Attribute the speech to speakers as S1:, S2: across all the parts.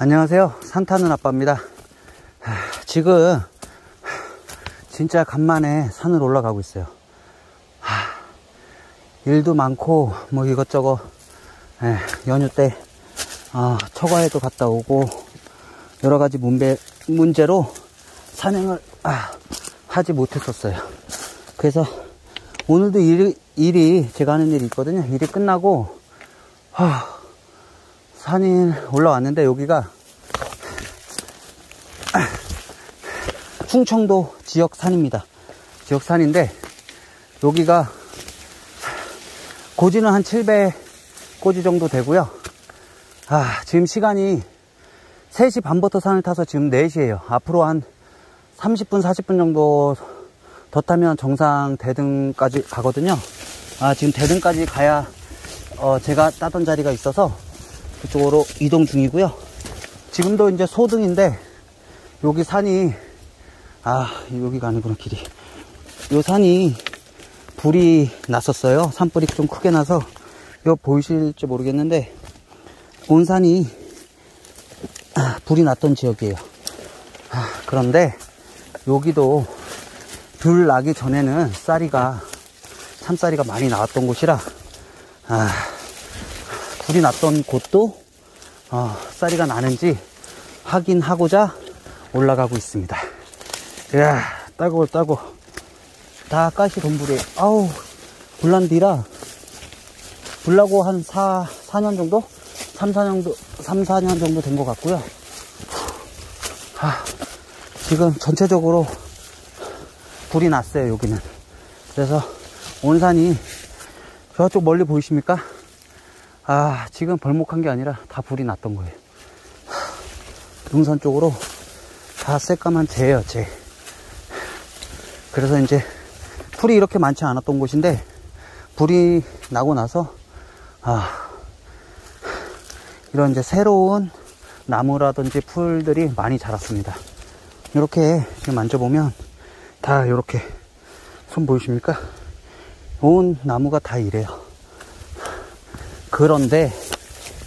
S1: 안녕하세요. 산타는 아빠입니다. 지금 진짜 간만에 산을 올라가고 있어요. 일도 많고 뭐 이것저것 연휴 때 처가에도 갔다 오고 여러가지 문제로 산행을 하지 못했었어요. 그래서 오늘도 일이 제가 하는 일이 있거든요. 일이 끝나고 산에 올라왔는데 여기가 충청도 지역산입니다. 지역산인데 여기가 고지는 한 700고지 정도 되고요. 지금 시간이 3시 반부터 산을 타서 지금 4시에요. 앞으로 한 30분 40분 정도 더 타면 정상 대등까지 가거든요. 지금 대등까지 가야 제가 따던 자리가 있어서 그쪽으로 이동 중이고요. 지금도 이제 소등인데 여기 산이 여기가 아니구나 길이. 요 산이 불이 났었어요. 산불이 좀 크게 나서 이거 보이실지 모르겠는데 온 산이 불이 났던 지역이에요. 그런데 여기도 불 나기 전에는 참쌀이가 많이 나왔던 곳이라 불이 났던 곳도 쌀이가 나는지 확인하고자 올라가고 있습니다. 이야, 따고 다 가시 돈불이에요. 불난 뒤라 불나고 한 4년 정도? 3, 4년 정도 된 것 같고요. 지금 전체적으로 불이 났어요, 여기는. 그래서 온산이 저쪽 멀리 보이십니까? 지금 벌목한 게 아니라 다 불이 났던 거예요. 용산 쪽으로 다 새까만 재예요, 재. 그래서 이제 풀이 이렇게 많지 않았던 곳인데 불이 나고 나서 이런 이제 새로운 나무라든지 풀들이 많이 자랐습니다. 이렇게 지금 만져보면 다 이렇게 손 보이십니까? 온 나무가 다 이래요. 그런데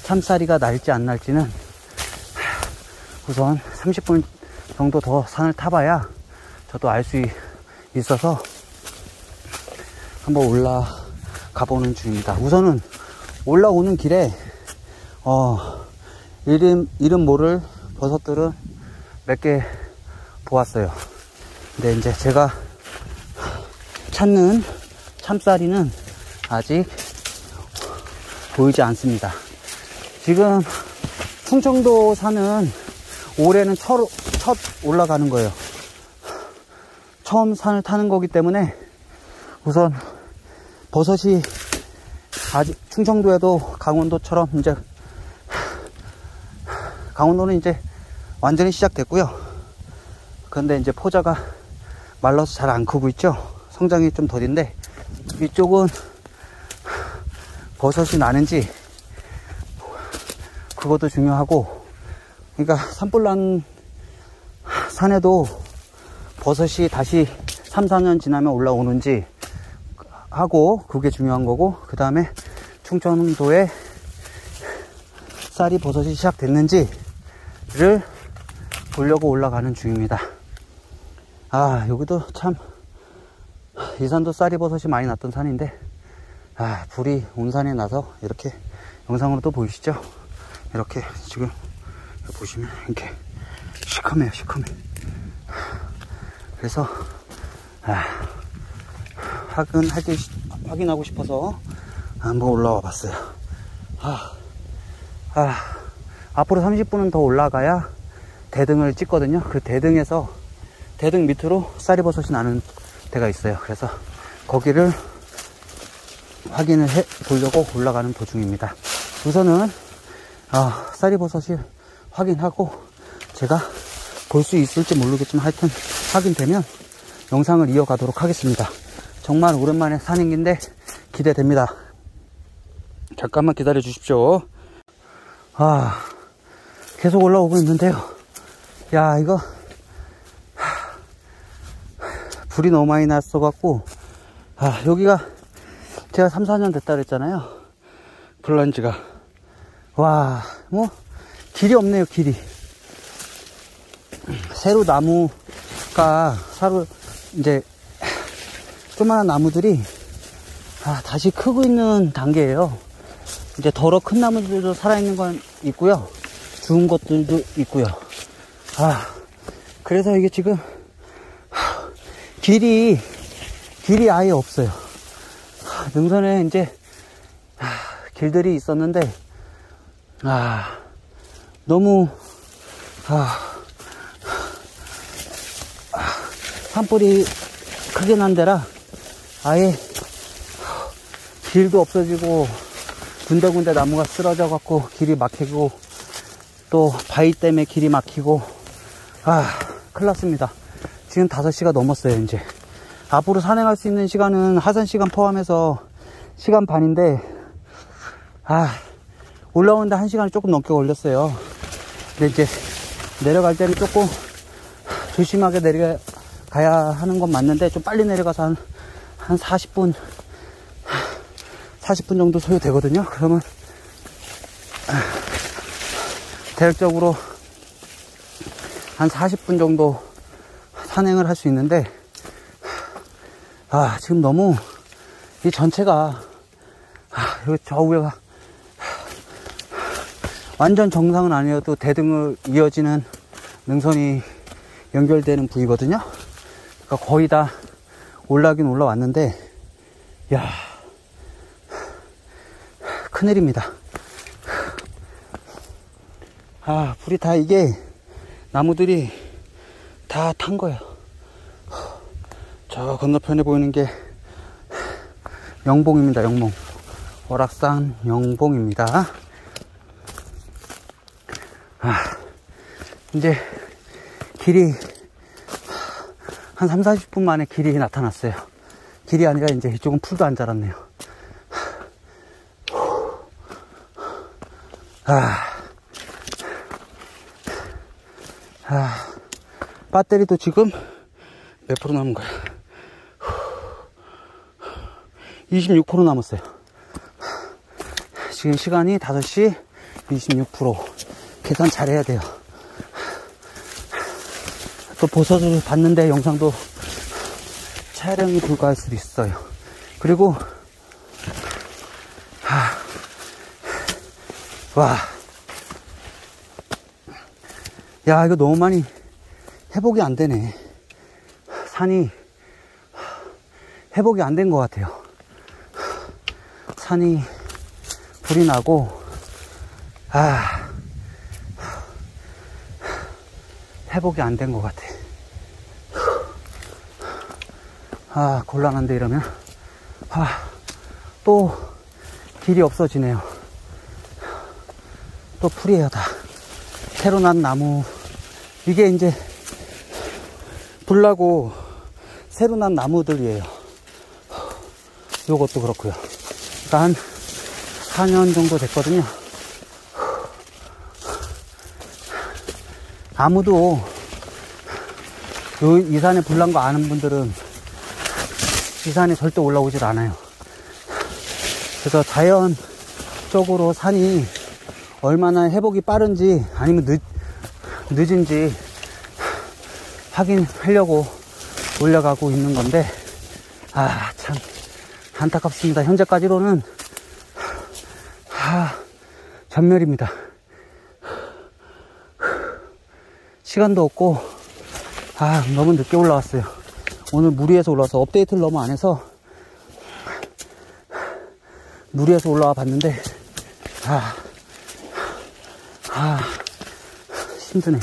S1: 참쌀이가 날지 안 날지는 우선 30분 정도 더 산을 타봐야 저도 알 수 있어서 한번 올라가 보는 중입니다. 우선은 올라오는 길에 이름 모를 버섯들은 몇 개 보았어요. 근데 이제 제가 찾는 참쌀이는 아직 보이지 않습니다. 지금 충청도 산은 올해는 첫 올라가는 거예요. 처음 산을 타는 거기 때문에 우선 버섯이 아직 충청도에도 강원도처럼 이제 강원도는 이제 완전히 시작됐고요. 그런데 이제 포자가 말라서 잘 안 크고 있죠. 성장이 좀 더딘데 이쪽은 버섯이 나는지 그것도 중요하고, 그러니까 산불 난 산에도 버섯이 다시 3, 4년 지나면 올라오는지 하고 그게 중요한 거고, 그 다음에 충청도에 쌀이 버섯이 시작됐는지를 보려고 올라가는 중입니다. 여기도 참 이 산도 쌀이 버섯이 많이 났던 산인데 불이 온 산에 나서 이렇게 영상으로도 보이시죠? 이렇게 지금 보시면 이렇게 시커매요, 시커매. 그래서 확인하고 싶어서 한번 올라와 봤어요. 앞으로 30분은 더 올라가야 대등을 찍거든요. 그 대등 밑으로 쌀이버섯이 나는 데가 있어요. 그래서 거기를 확인을 해 보려고 올라가는 도중입니다. 우선은 쌀이버섯이 확인하고 제가 볼 수 있을지 모르겠지만 하여튼 확인되면 영상을 이어가도록 하겠습니다. 정말 오랜만에 산행인데 기대됩니다. 잠깐만 기다려 주십시오. 계속 올라오고 있는데요. 이거 불이 너무 많이 났어 갖고 여기가 제가 3, 4년 됐다 그랬잖아요. 불난 지가. 뭐 길이 없네요, 길이. 새로 나무가, 이제, 조그마한 나무들이, 다시 크고 있는 단계예요. 이제 덜어 큰 나무들도 살아있는 건 있고요. 죽은 것들도 있고요. 그래서 이게 지금, 길이 아예 없어요. 능선에 이제, 길들이 있었는데, 너무, 산불이 크게 난 데라 아예 길도 없어지고 군데군데 나무가 쓰러져 갖고 길이 막히고 또 바위 때문에 길이 막히고 큰일 났습니다. 지금 5시가 넘었어요. 이제 앞으로 산행할 수 있는 시간은 하산 시간 포함해서 시간 반인데 올라오는데 1시간이 조금 넘게 걸렸어요. 근데 이제 내려갈 때는 조금 조심하게 내려가야 하는 건 맞는데 좀 빨리 내려가서 한 40분 정도 소요되거든요. 그러면 대략적으로 한 40분 정도 산행을 할 수 있는데 지금 너무 이 전체가 여기 저 위가 완전 정상은 아니어도 대등을 이어지는 능선이 연결되는 부위거든요. 그러니까 거의 다 올라가긴 올라왔는데 큰일입니다. 불이 다 이게 나무들이 다 탄 거예요. 저 건너편에 보이는 게 영봉입니다. 영봉. 월악산 영봉입니다. 이제 길이 한 30-40분 만에 길이 나타났어요. 길이 아니라 이제 이쪽은 풀도 안 자랐네요. 배터리도 지금 몇 프로 남은 거야? 26% 남았어요. 지금 시간이 5시 26%. 계산 잘해야 돼요. 또 보석을 봤는데 영상도 촬영이 불가할 수도 있어요. 그리고 이거 너무 많이 회복이 안 되네. 산이 회복이 안 된 것 같아요. 산이 불이 나고 회복이 안 된 것 같아. 곤란한데 이러면 또 길이 없어지네요. 또 풀이에요. 다 새로 난 나무. 이게 이제 불나고 새로 난 나무들이에요. 요것도 그렇고요. 그러니까 한 4년 정도 됐거든요. 아무도 이 산에 불난 거 아는 분들은 이 산에 절대 올라오질 않아요. 그래서 자연적으로 산이 얼마나 회복이 빠른지 아니면 늦은지 확인하려고 올라가고 있는 건데 참 안타깝습니다. 현재까지로는 전멸입니다. 시간도 없고 너무 늦게 올라왔어요. 오늘 무리해서 올라와서 업데이트를 너무 안 해서 무리해서 올라와 봤는데 힘드네.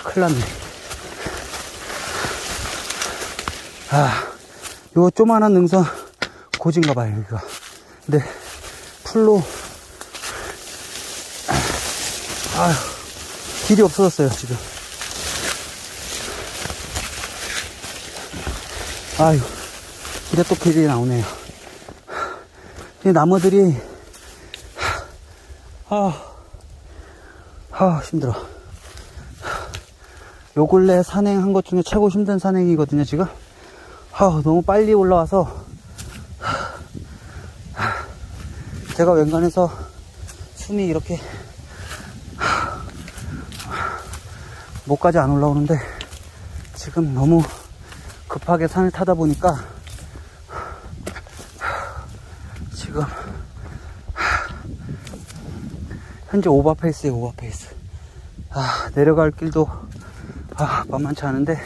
S1: 큰일 났네. 요 조만한 능선 고진가 봐요, 여기가. 근데 풀로 길이 없어졌어요, 지금. 길에 또 길이 나오네요. 이 나무들이 힘들어. 요 근래 산행한 것 중에 최고 힘든 산행이거든요, 지금. 너무 빨리 올라와서 제가 웬간해서 숨이 이렇게 목까지 안 올라오는데 지금 너무 급하게 산을 타다 보니까 지금 현재 오버페이스에 오버페이스. 내려갈 길도 만만치 않은데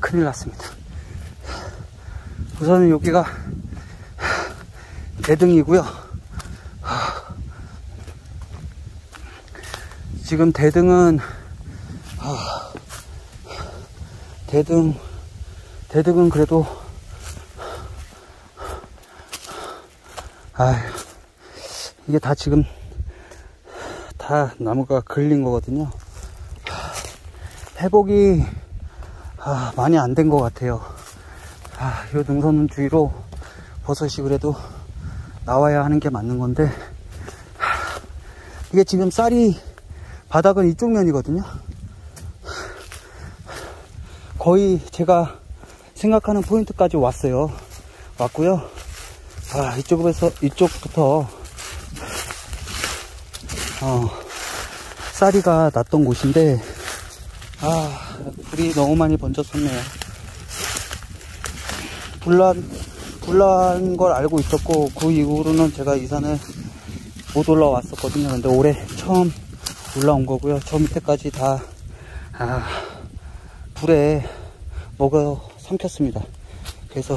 S1: 큰일 났습니다. 우선은 여기가 대등이고요. 지금 대등은 대등은 그래도 이게 다 지금 다 나무가 걸린 거거든요. 회복이 많이 안 된 것 같아요. 이 능선 주위로 버섯이 그래도 나와야 하는 게 맞는 건데 이게 지금 쌀이 바닥은 이쪽 면이거든요. 거의 제가 생각하는 포인트까지 왔어요. 왔고요. 이쪽부터 쌀이가 났던 곳인데 불이 너무 많이 번졌었네요. 불난 걸 알고 있었고 그 이후로는 제가 이 산을 못 올라왔었거든요. 근데 올해 처음 올라온 거고요. 저 밑에까지 다 불에 먹어 삼켰습니다. 그래서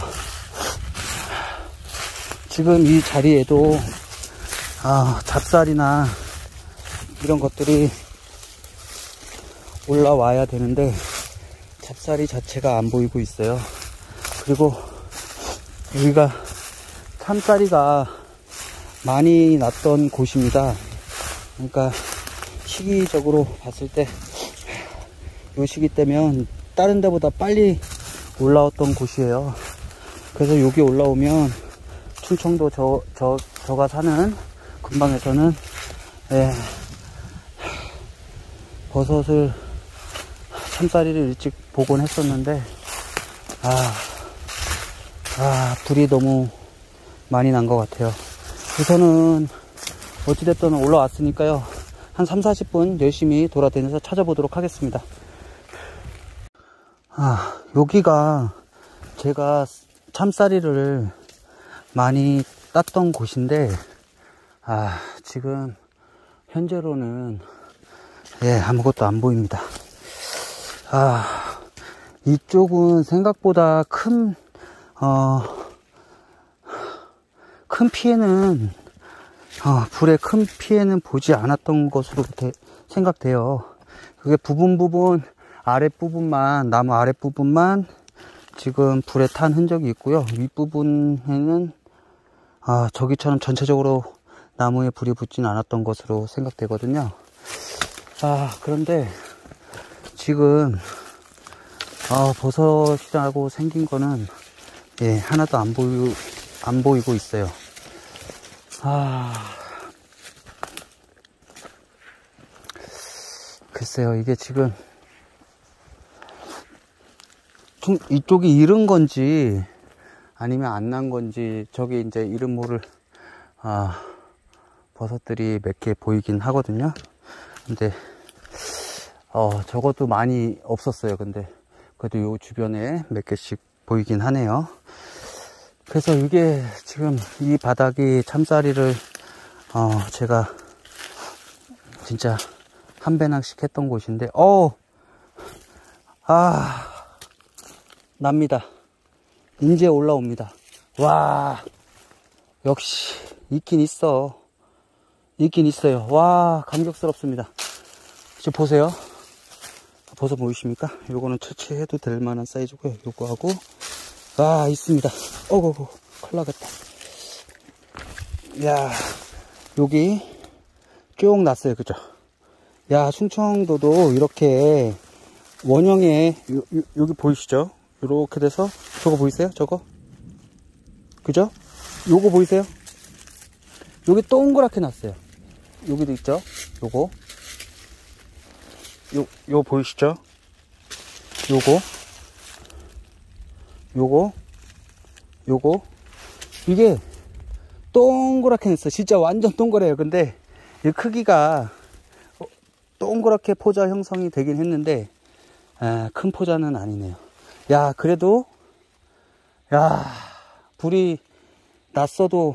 S1: 지금 이 자리에도 잡쌀이나 이런 것들이 올라와야 되는데 잡쌀이 자체가 안 보이고 있어요. 그리고 여기가 참쌀이가 많이 났던 곳입니다. 그러니까 시기적으로 봤을 때 이 시기 때면 다른 데보다 빨리 올라왔던 곳이에요. 그래서 여기 올라오면 충청도 저가 사는 근방에서는 버섯을 참쌀이를 일찍 보곤 했었는데 불이 너무 많이 난 것 같아요. 우선은 어찌됐든 올라왔으니까요, 한 30-40분 열심히 돌아다니면서 찾아보도록 하겠습니다. 여기가 제가 참쌀이를 많이 땄던 곳인데 지금 현재로는 아무것도 안 보입니다. 이쪽은 생각보다 큰 피해는 불의 큰 피해는 보지 않았던 것으로 생각돼요. 그게 부분 아랫부분만, 나무 아랫부분만 지금 불에 탄 흔적이 있고요. 윗부분에는 저기처럼 전체적으로 나무에 불이 붙진 않았던 것으로 생각되거든요. 그런데 지금 버섯이라고 생긴 거는 하나도 안 보이고 있어요. 글쎄요, 이게 지금 이쪽이 잃은 건지 아니면 안 난 건지, 저기 이제 이름 모를 버섯들이 몇 개 보이긴 하거든요. 근데 적어도 많이 없었어요. 근데 그래도 요 주변에 몇 개씩 보이긴 하네요. 그래서 이게 지금 이 바닥이 참쌀이를 제가 진짜 한 배낭씩 했던 곳인데 납니다. 이제 올라옵니다. 와, 역시 있긴 있어요. 와, 감격스럽습니다. 지금 보세요. 버섯 보이십니까? 요거는 채취해도 될 만한 사이즈고요. 요거하고 있습니다. 큰일 나겠다. 야, 여기 쭉 났어요. 그죠? 야, 충청도도 이렇게 원형의 여기 보이시죠? 이렇게 돼서 저거 보이세요? 저거? 그죠? 요거 보이세요? 여기 동그랗게 났어요. 여기도 있죠? 요거 보이시죠? 요거 이게 동그랗게 났어. 진짜 완전 동그래요. 근데 이 크기가 동그랗게 포자 형성이 되긴 했는데 큰 포자는 아니네요. 야, 그래도 불이 났어도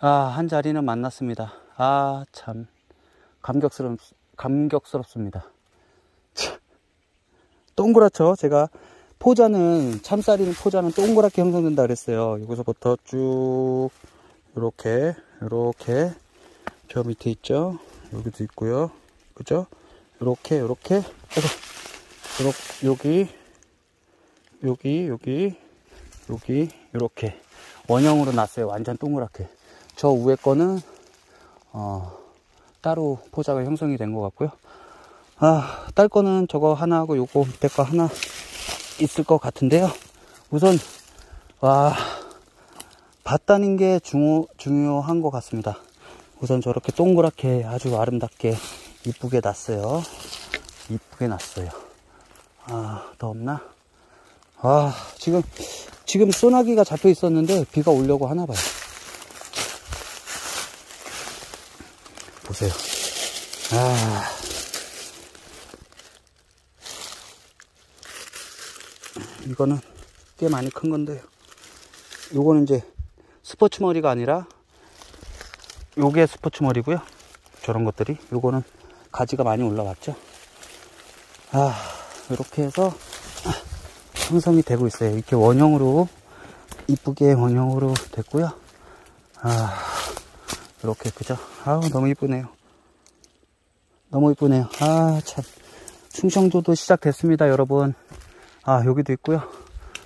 S1: 한 자리는 만났습니다. 참 감격스럽습니다. 동그랗죠? 제가 포자는, 참쌀이는 포자는 동그랗게 형성된다 그랬어요. 여기서부터 쭉 요렇게 저 밑에 있죠? 여기도 있고요. 그죠? 요렇게 여기 요렇게 원형으로 났어요. 완전 동그랗게. 저 위에 거는 따로 포자가 형성이 된 것 같고요. 딸 거는 저거 하나하고 요거 밑에 거 하나 있을 것 같은데요. 우선 봤다는 게 중요한 것 같습니다. 우선 저렇게 동그랗게 아주 아름답게 이쁘게 났어요. 더 없나? 지금 소나기가 잡혀 있었는데 비가 오려고 하나 봐요. 보세요. 이거는 꽤 많이 큰 건데요. 요거는 이제 스포츠 머리가 아니라 요게 스포츠 머리고요. 저런 것들이, 요거는 가지가 많이 올라왔죠. 이렇게 해서 형성이 되고 있어요. 이렇게 원형으로, 이쁘게 원형으로 됐고요. 이렇게, 그죠? 너무 이쁘네요. 참. 충청도도 시작됐습니다, 여러분. 여기도 있고요.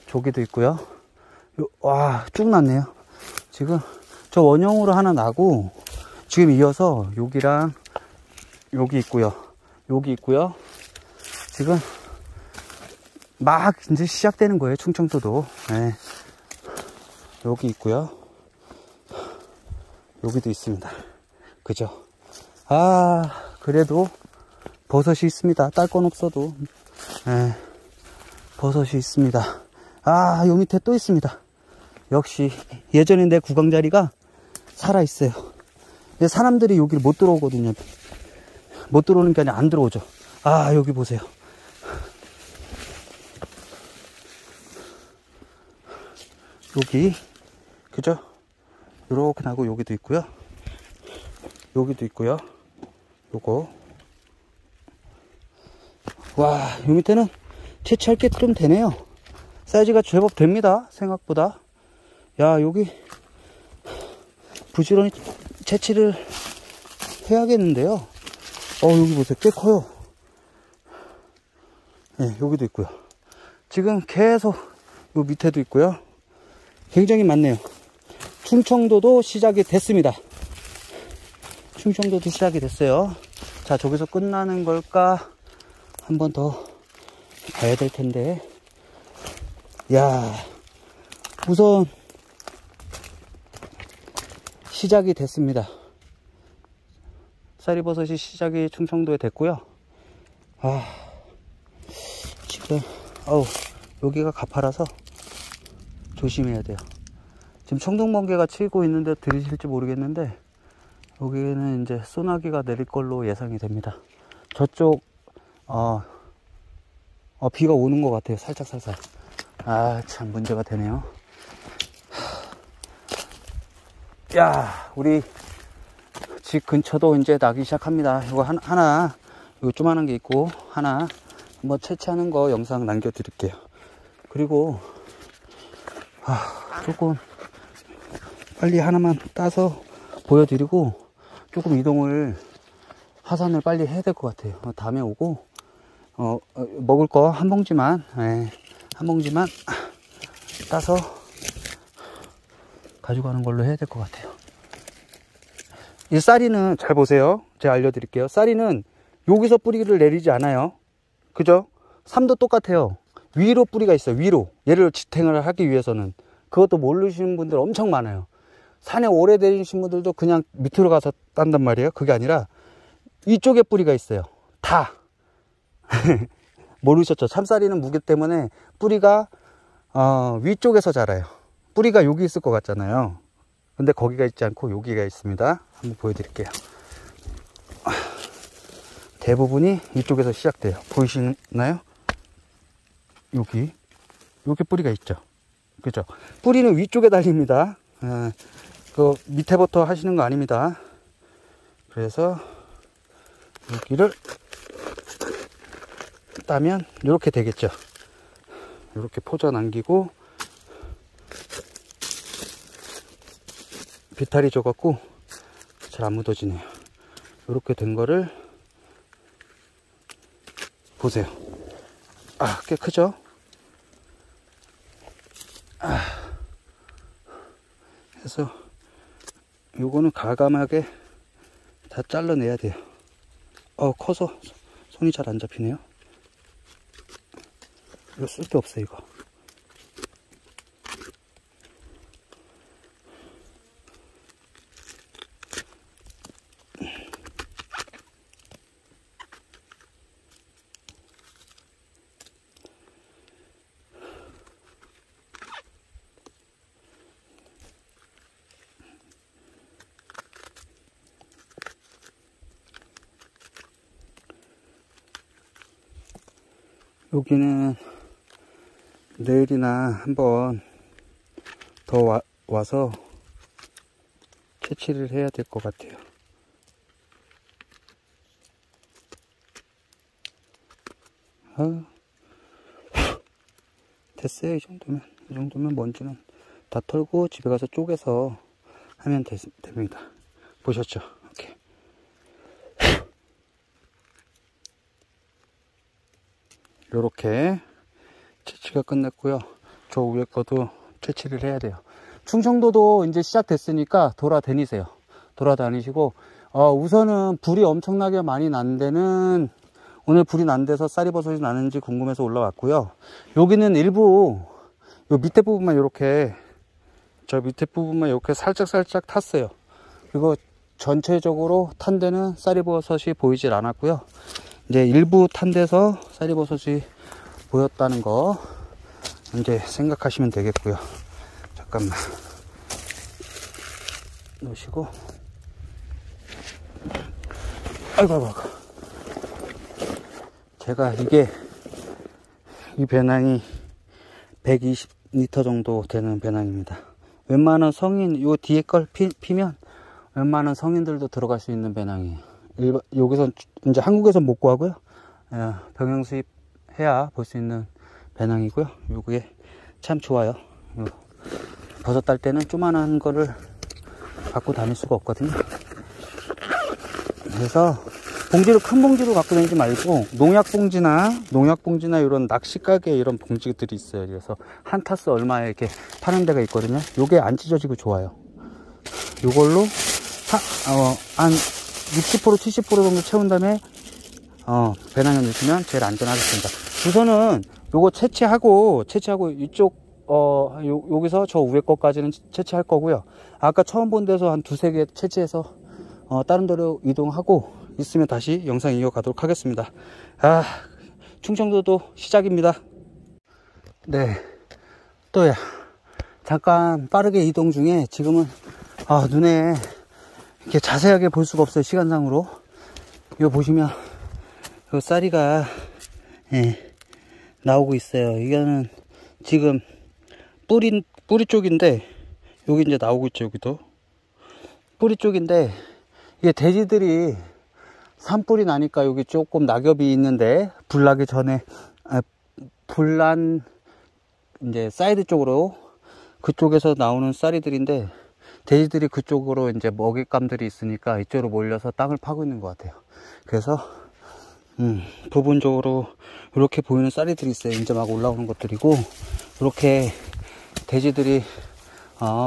S1: 저기도 있고요. 쭉 났네요. 지금 저 원형으로 하나 나고, 지금 이어서 여기랑 여기 있고요. 지금 막 이제 시작되는 거예요, 충청도도. 네. 여기 있고요. 여기도 있습니다. 그죠? 그래도 버섯이 있습니다. 딸 건 없어도. 네. 버섯이 있습니다. 요 밑에 또 있습니다. 역시 예전에 내 구강자리가 살아있어요. 사람들이 여기를 못 들어오거든요. 못 들어오는 게 아니라 안 들어오죠. 여기 보세요. 여기, 그죠? 요렇게 나고 여기도 있고요. 요거. 요 밑에는 채취할 게 좀 되네요. 사이즈가 제법 됩니다, 생각보다. 여기 부지런히 채취를 해야겠는데요. 여기 보세요. 꽤 커요. 네, 여기도 있고요. 지금 계속 요 밑에도 있고요. 굉장히 많네요. 충청도도 시작이 됐습니다. 충청도도 시작이 됐어요. 자, 저기서 끝나는 걸까? 한 번 더 가야 될 텐데. 우선 시작이 됐습니다. 쌀이버섯이 시작이 충청도에 됐고요. 지금 여기가 가파라서 조심해야 돼요. 지금 청동번개가 치고 있는데 들리실지 모르겠는데, 여기는 이제 소나기가 내릴 걸로 예상이 됩니다. 저쪽 비가 오는 것 같아요. 살짝. 참 문제가 되네요. 우리 집 근처도 이제 나기 시작합니다. 이거 하나 이거 조그만한 게 있고, 하나 한번 채취하는 거 영상 남겨드릴게요. 그리고 조금 빨리 하나만 따서 보여드리고 조금 이동을, 하산을 빨리 해야 될 것 같아요. 다음에 오고 먹을 거 한 봉지만 따서 가져가는 걸로 해야 될 것 같아요. 이 쌀이는 잘 보세요. 제가 알려드릴게요. 쌀이는 여기서 뿌리를 내리지 않아요. 그죠? 삶도 똑같아요. 위로 뿌리가 있어요. 위로. 얘를 지탱을 하기 위해서는. 그것도 모르시는 분들 엄청 많아요. 산에 오래 다니신 분들도 그냥 밑으로 가서 딴단 말이에요. 그게 아니라 이쪽에 뿌리가 있어요. 다. 모르셨죠? 참쌀이는 무게 때문에 뿌리가 위쪽에서 자라요. 뿌리가 여기 있을 것 같잖아요. 근데 거기가 있지 않고 여기가 있습니다. 한번 보여드릴게요. 대부분이 이쪽에서 시작돼요. 보이시나요? 여기 뿌리가 있죠. 그죠? 뿌리는 위쪽에 달립니다. 그 밑에부터 하시는 거 아닙니다. 그래서 여기를 따면 이렇게 되겠죠. 이렇게 포자 남기고 비탈이 져갖고 잘 안 묻어지네요. 이렇게 된 거를 보세요. 아, 꽤 크죠? 그래서 요거는 가감하게 다 잘라내야 돼요. 커서 손이 잘 안 잡히네요. 이거 쓸 데 없어, 이거. 여기는 내일이나 한번 더 와서 채취를 해야 될 것 같아요. 됐어요. 이 정도면 먼지는 다 털고 집에 가서 쪼개서 하면 됩니다. 보셨죠? 이렇게. 요렇게 채취가 끝났고요. 저 위에 것도 채취를 해야 돼요. 충청도도 이제 시작됐으니까 돌아다니세요. 돌아다니시고 우선은 불이 엄청나게 많이 난 데는 오늘 불이 난 데서 쌀이버섯이 나는지 궁금해서 올라왔고요. 여기는 일부 요 밑에 부분만 이렇게 저 밑에 부분만 이렇게 살짝 탔어요. 그리고 전체적으로 탄 데는 쌀이버섯이 보이질 않았고요. 이제 일부 탄 데서 쌀이버섯이 보였다는 거 이제 생각하시면 되겠고요. 잠깐만 놓으시고, 아이고. 제가 이 배낭이 120리터 정도 되는 배낭입니다. 웬만한 성인, 요 뒤에 걸 피면 웬만한 성인들도 들어갈 수 있는 배낭이에요. 여기서 이제 한국에서 못 구하고요. 병행 수입해야 볼 수 있는 배낭이고요. 요게 참 좋아요. 버섯 딸 때는 조만한 거를 갖고 다닐 수가 없거든요. 그래서 봉지를 큰 봉지로 갖고 다니지 말고 농약봉지나 이런 낚시가게 이런 봉지들이 있어요. 그래서 한 타스 얼마에 이렇게 파는 데가 있거든요. 요게 안 찢어지고 좋아요. 요걸로 한 60% 70% 정도 채운 다음에 배낭에 넣으시면 제일 안전하겠습니다. 우선은 요거 채취하고 이쪽 여기서 저 위에 것까지는 채취할 거고요. 아까 처음 본 데서 한 두세 개 채취해서 다른 데로 이동하고 있으면 다시 영상 이어가도록 하겠습니다. 충청도도 시작입니다. 네, 또야 잠깐 빠르게 이동 중에 지금은 눈에 이렇게 자세하게 볼 수가 없어요. 시간상으로. 이거 보시면 요 쌀이가 나오고 있어요. 이거는 지금 뿌리 쪽인데 여기 이제 나오고 있죠. 여기도 뿌리 쪽인데 이게 돼지들이 산불이 나니까 여기 조금 낙엽이 있는데 불나기 전에 불난 이제 사이드 쪽으로 그쪽에서 나오는 쌀이들인데 돼지들이 그쪽으로 이제 먹잇감들이 있으니까 이쪽으로 몰려서 땅을 파고 있는 것 같아요. 그래서 부분적으로 이렇게 보이는 쌀이들이 있어요. 이제 막 올라오는 것들이고, 이렇게 돼지들이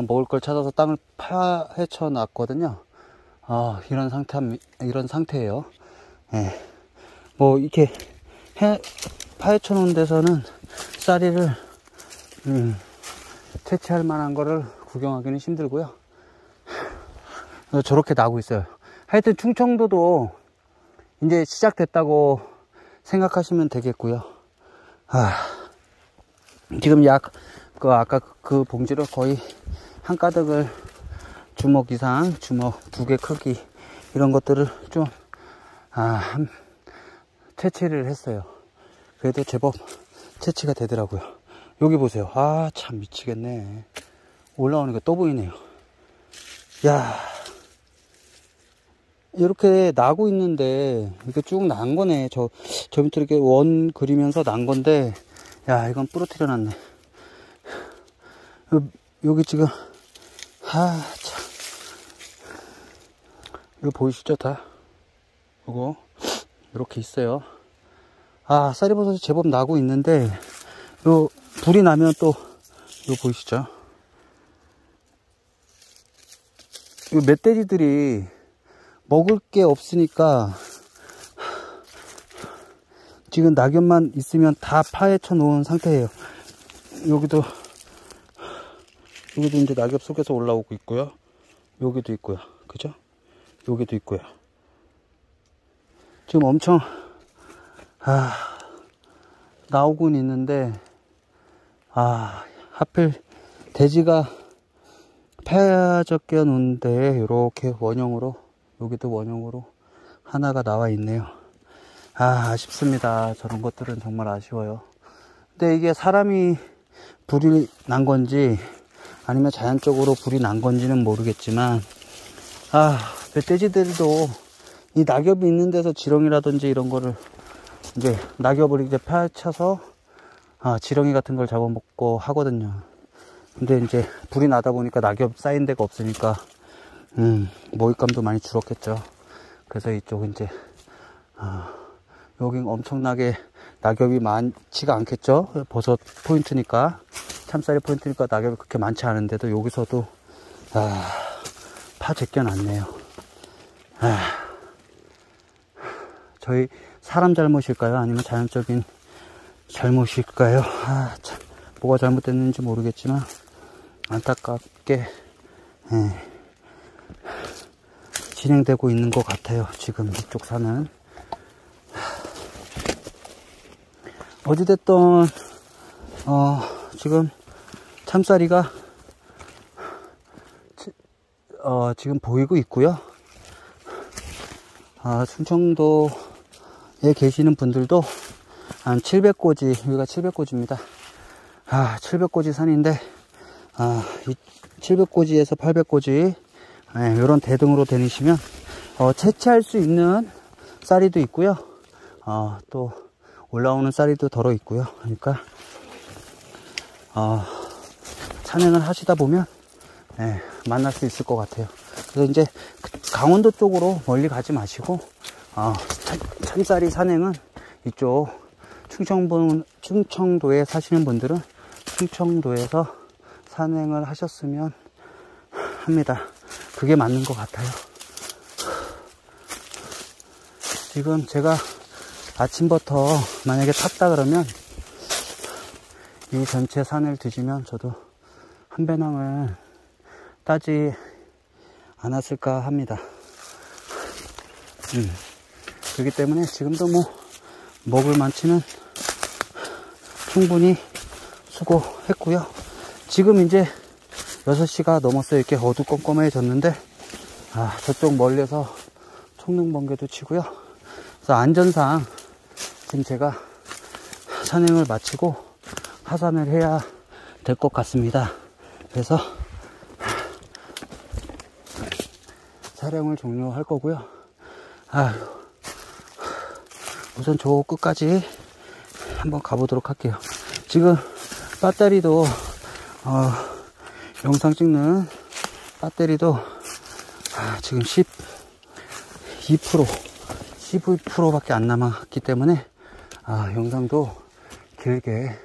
S1: 먹을 걸 찾아서 땅을 파헤쳐 놨거든요. 이런 상태예요. 뭐 이렇게 파헤쳐 놓은 데서는 쌀이를 채취할 만한 거를 구경하기는 힘들고요. 저렇게 나오고 있어요. 하여튼 충청도도 이제 시작됐다고 생각하시면 되겠고요. 지금 아까 그 봉지를 거의 한 가득을 주먹 이상, 주먹 두 개 크기 이런 것들을 좀 채취를 했어요. 그래도 제법 채취가 되더라고요. 여기 보세요. 아, 참 미치겠네. 올라오는 게 또 보이네요. 야, 이렇게 나고 있는데 이렇게 쭉 난 거네. 저 밑에 이렇게 원 그리면서 난 건데, 야, 이건 부러뜨려 놨네. 여기 지금, 아, 참. 이거 보이시죠, 다? 이거 이렇게 있어요. 아, 쌀이버섯이 제법 나고 있는데, 요 불이 나면 또 이거 보이시죠? 요 멧돼지들이 먹을 게 없으니까 지금 낙엽만 있으면 다 파헤쳐 놓은 상태예요. 여기도 이제 낙엽 속에서 올라오고 있고요. 여기도 있고요. 그죠? 여기도 있고요. 지금 엄청 나오곤 있는데, 하필 돼지가 파져껴 놓은데 이렇게 원형으로, 여기도 원형으로 하나가 나와 있네요. 아쉽습니다. 저런 것들은 정말 아쉬워요. 근데 이게 사람이 불이 난 건지 아니면 자연적으로 불이 난 건지는 모르겠지만, 멧돼지들도 이 낙엽이 있는 데서 지렁이라든지 이런 거를 이제 낙엽을 이제 파쳐서 지렁이 같은 걸 잡아먹고 하거든요. 근데 이제 불이 나다 보니까 낙엽 쌓인 데가 없으니까 먹잇감도 많이 줄었겠죠. 그래서 이쪽 이제 여기 엄청나게 낙엽이 많지가 않겠죠. 버섯 포인트니까, 참쌀이 포인트니까 낙엽이 그렇게 많지 않은데도 여기서도 파 제껴놨네요. 저희 사람 잘못일까요? 아니면 자연적인 잘못일까요? 참, 뭐가 잘못됐는지 모르겠지만 안타깝게 진행되고 있는 것 같아요. 지금 이쪽 산은. 어찌됐든 지금 참쌀이가 지금 보이고 있고요. 충청도에 계시는 분들도 한 700고지, 여기가 700고지입니다. 700고지 산인데, 이 700고지에서 800고지, 이런 대등으로 다니시면, 채취할 수 있는 쌀이도 있고요. 또, 올라오는 쌀이도 덜어 있고요. 그러니까, 산행을 하시다 보면, 만날 수 있을 것 같아요. 그래서 이제, 강원도 쪽으로 멀리 가지 마시고, 참쌀이 산행은 이쪽, 충청도에 사시는 분들은 충청도에서 산행을 하셨으면 합니다. 그게 맞는 것 같아요. 지금 제가 아침부터 만약에 탔다 그러면 이 전체 산을 뒤지면 저도 한 배낭을 따지 않았을까 합니다. 그렇기 때문에 지금도 뭐 먹을 만치는 충분히 수고했고요. 지금 이제 6시가 넘었어요. 이렇게 어두컴컴해졌는데, 저쪽 멀리서 총능번개도 치고요. 그래서 안전상 지금 제가 산행을 마치고 하산을 해야 될 것 같습니다. 그래서 촬영을 종료할 거고요. 우선 저 끝까지 한번 가보도록 할게요. 지금 배터리도 영상 찍는 배터리도 지금 12% 밖에 안 남았기 때문에 영상도 길게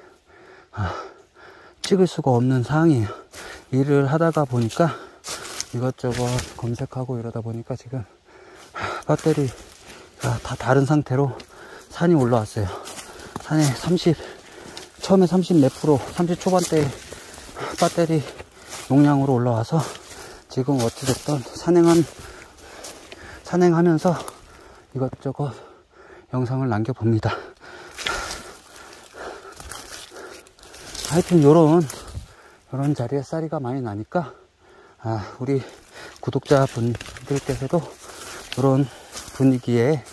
S1: 찍을 수가 없는 상황이에요. 일을 하다가 보니까 이것저것 검색하고 이러다 보니까 지금 배터리가 다 다른 상태로 산이 올라왔어요. 산에 처음에 30 몇 프로, 30 초반대 배터리 용량으로 올라와서 지금 어찌됐든 산행하면서 이것저것 영상을 남겨봅니다. 하여튼 요런 자리에 쌀이가 많이 나니까 우리 구독자분들께서도 이런 분위기에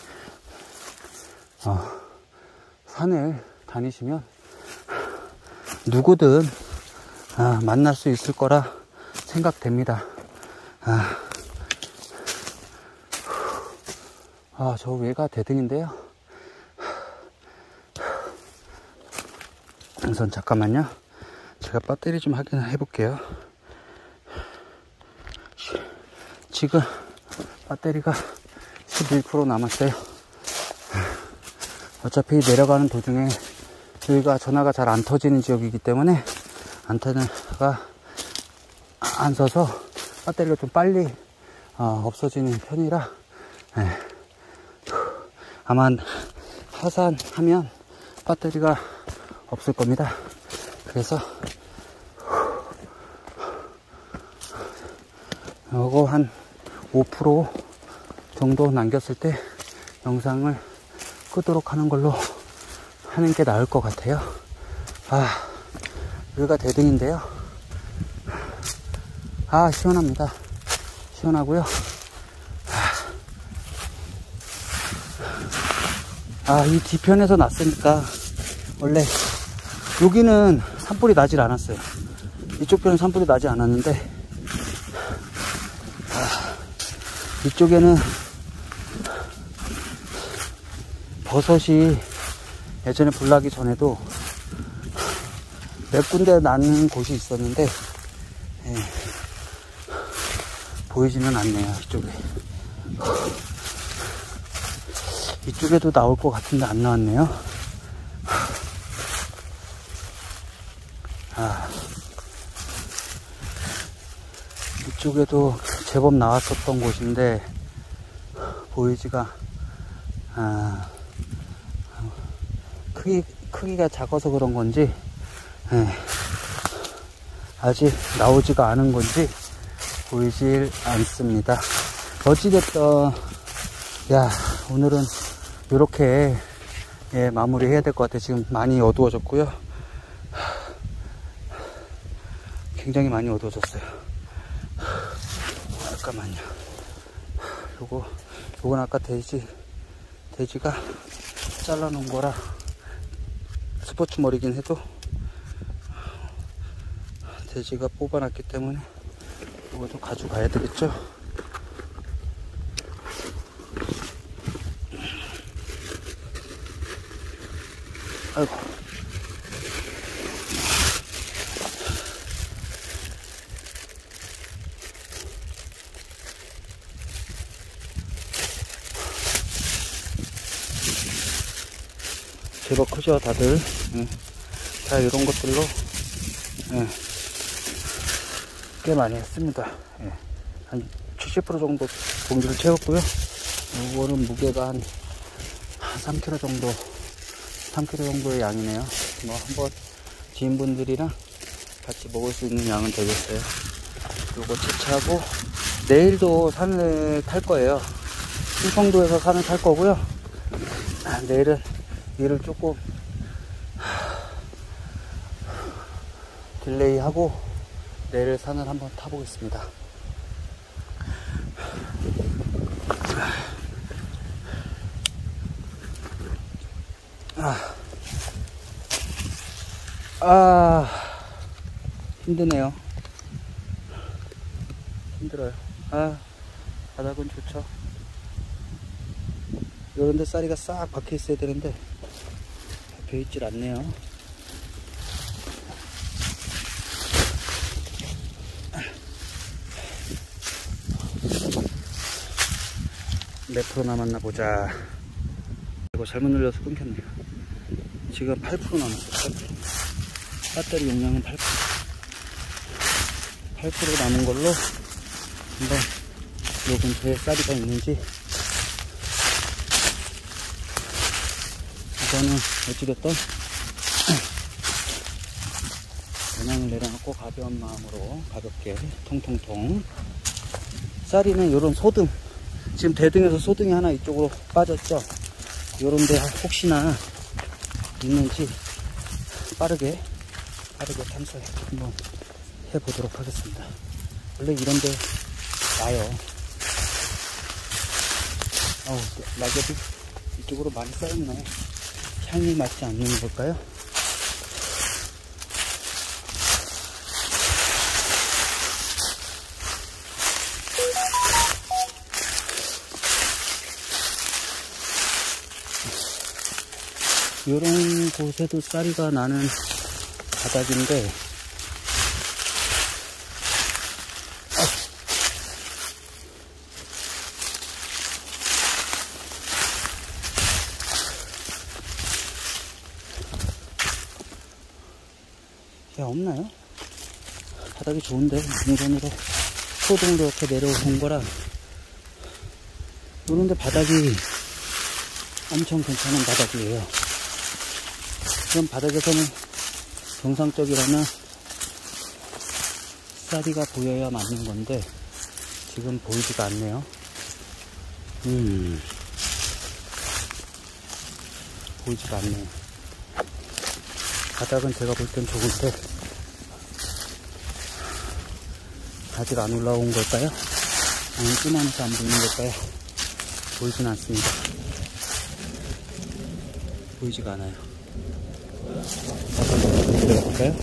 S1: 산을 다니시면 누구든 만날 수 있을 거라 생각됩니다. 저 위가 대등인데요. 우선 잠깐만요. 제가 배터리 좀 확인해 볼게요. 지금 배터리가 11% 남았어요. 어차피 내려가는 도중에 여기가 전화가 잘 안 터지는 지역이기 때문에 안테나가 안 서서 배터리가 좀 빨리 없어지는 편이라 아마 하산하면 배터리가 없을 겁니다. 그래서 요거 한 5% 정도 남겼을 때 영상을 끄도록 하는 걸로 하는 게 나을 것 같아요. 여기가 대등인데요. 시원합니다. 시원하고요. 이 뒤편에서 났으니까 원래 여기는 산불이 나질 않았어요. 이쪽 편은 산불이 나지 않았는데 이쪽에는 버섯이 예전에 불 나기 전에도 몇 군데 나는 곳이 있었는데 보이지는 않네요. 이쪽에도 나올 것 같은데 안 나왔네요. 이쪽에도 제법 나왔었던 곳인데 보이지가 크기가 작아서 그런 건지 아직 나오지가 않은 건지 보이질 않습니다. 어찌됐든 오늘은 이렇게 마무리 해야 될 것 같아요. 지금 많이 어두워졌고요. 굉장히 많이 어두워졌어요. 잠깐만요. 요건 아까 돼지가 잘라놓은 거라 스포츠 머리긴 해도 돼지가 뽑아놨기 때문에 이것도 가져가야 되겠죠. 아이고. 제법 크죠, 다들. 자, 이런 것들로 꽤 많이 했습니다. 한 70% 정도 봉지를 채웠고요. 이거는 무게가 한 3kg 정도, 3kg 정도의 양이네요. 한번 지인분들이랑 같이 먹을 수 있는 양은 되겠어요. 요거 채취하고 내일도 산을 탈 거예요. 충청도에서 산을 탈 거고요. 내일은 일을 조금 딜레이하고 내일 산을 한번 타보겠습니다. 힘드네요. 힘들어요. 바닥은 좋죠. 요런데 쌀이가 싹 박혀 있어야 되는데 박혀 있질 않네요. 몇 프로 남았나 보자. 이거 잘못 눌려서 끊겼네요. 지금 8% 남았어요. 8%. 배터리 용량은 8%. 8% 남은 걸로 한번 요 근처에 쌀이가 있는지. 이거는 어찌됐든 영양을 내려놓고 가벼운 마음으로 가볍게 통통통. 쌀이는 요런 소등, 지금 대등에서 소등이 하나 이쪽으로 빠졌죠. 요런데 혹시나 있는지 빠르게 탐색 한번 해보도록 하겠습니다. 원래 이런데 나요. 낙엽이 이쪽으로 많이 쌓였네. 향이 맞지 않는 걸까요? 이런 곳에도 쌀이가 나는 바닥인데, 야, 없나요? 바닥이 좋은데, 인간으로 소동으로 이렇게 내려온 거라. 그런데 바닥이 엄청 괜찮은 바닥이에요. 그럼 바닥에서는 정상적이라면 쌀이가 보여야 맞는 건데 지금 보이지가 않네요. 보이지가 않네요. 바닥은 제가 볼 땐 좋은데 아직 안 올라온 걸까요? 아니면 뜸안에서 안 보이는 걸까요? 보이진 않습니다. 보이지가 않아요. 들어볼까요?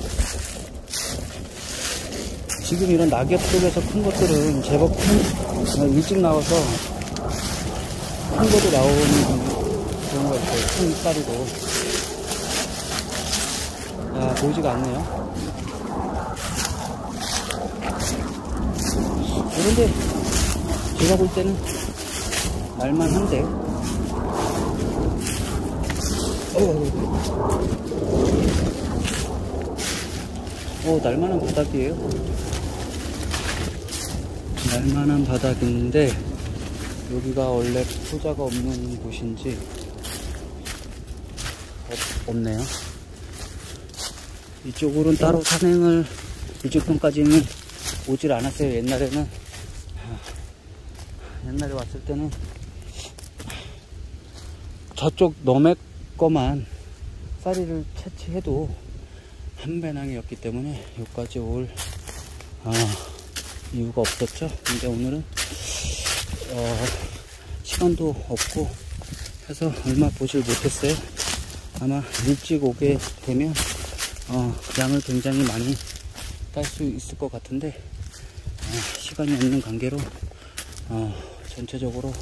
S1: 지금 이런 낙엽 속에서 큰 것들은 제법 일찍 나와서 큰 것도 나오는 경우가 있어요. 큰 쌀이고. 아, 보이지가 않네요. 그런데 제가 볼 때는 날만한데. 날만한 바닥이에요. 날만한 바닥인데 여기가 원래 토자가 없는 곳인지 없네요. 이쪽으로는 따로 산행을 이쪽까지는 오질 않았어요. 옛날에 왔을 때는 저쪽 너메 거만 쌀이를 채취해도 한 배낭이었기 때문에 여기까지 올 이유가 없었죠. 근데 오늘은 시간도 없고 해서 얼마 보질 못했어요. 아마 일찍 오게 되면 양을 굉장히 많이 딸 수 있을 것 같은데 시간이 없는 관계로 전체적으로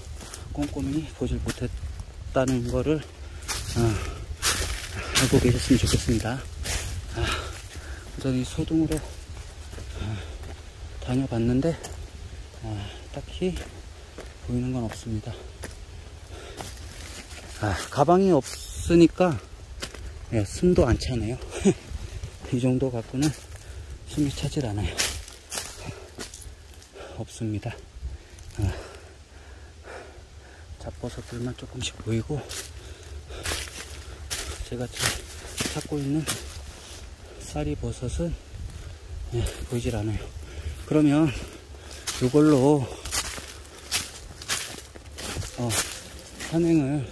S1: 꼼꼼히 보질 못했다는 거를 알고 계셨으면 좋겠습니다. 우선 이 소동으로 다녀봤는데 딱히 보이는 건 없습니다. 가방이 없으니까 숨도 안 차네요. 이 정도 갖고는 숨이 차질 않아요. 없습니다. 잡버섯들만 조금씩 보이고 제가 찾고 있는 쌀이버섯은 보이질 않아요. 그러면 이걸로 산행을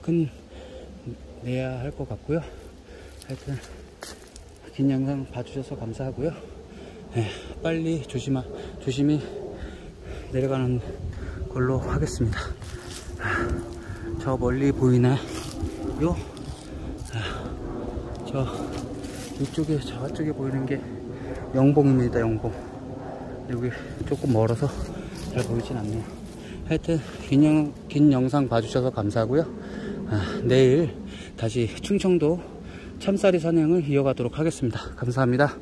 S1: 끝내야 할 것 같고요. 하여튼 긴 영상 봐주셔서 감사하고요. 빨리 조심히 내려가는 걸로 하겠습니다. 저 멀리 보이나요? 이쪽에 저쪽에 보이는 게 영봉입니다. 영봉. 여기 조금 멀어서 잘 보이진 않네요. 하여튼 긴 영상 봐주셔서 감사하고요. 내일 다시 충청도 참쌀이 산행을 이어가도록 하겠습니다. 감사합니다.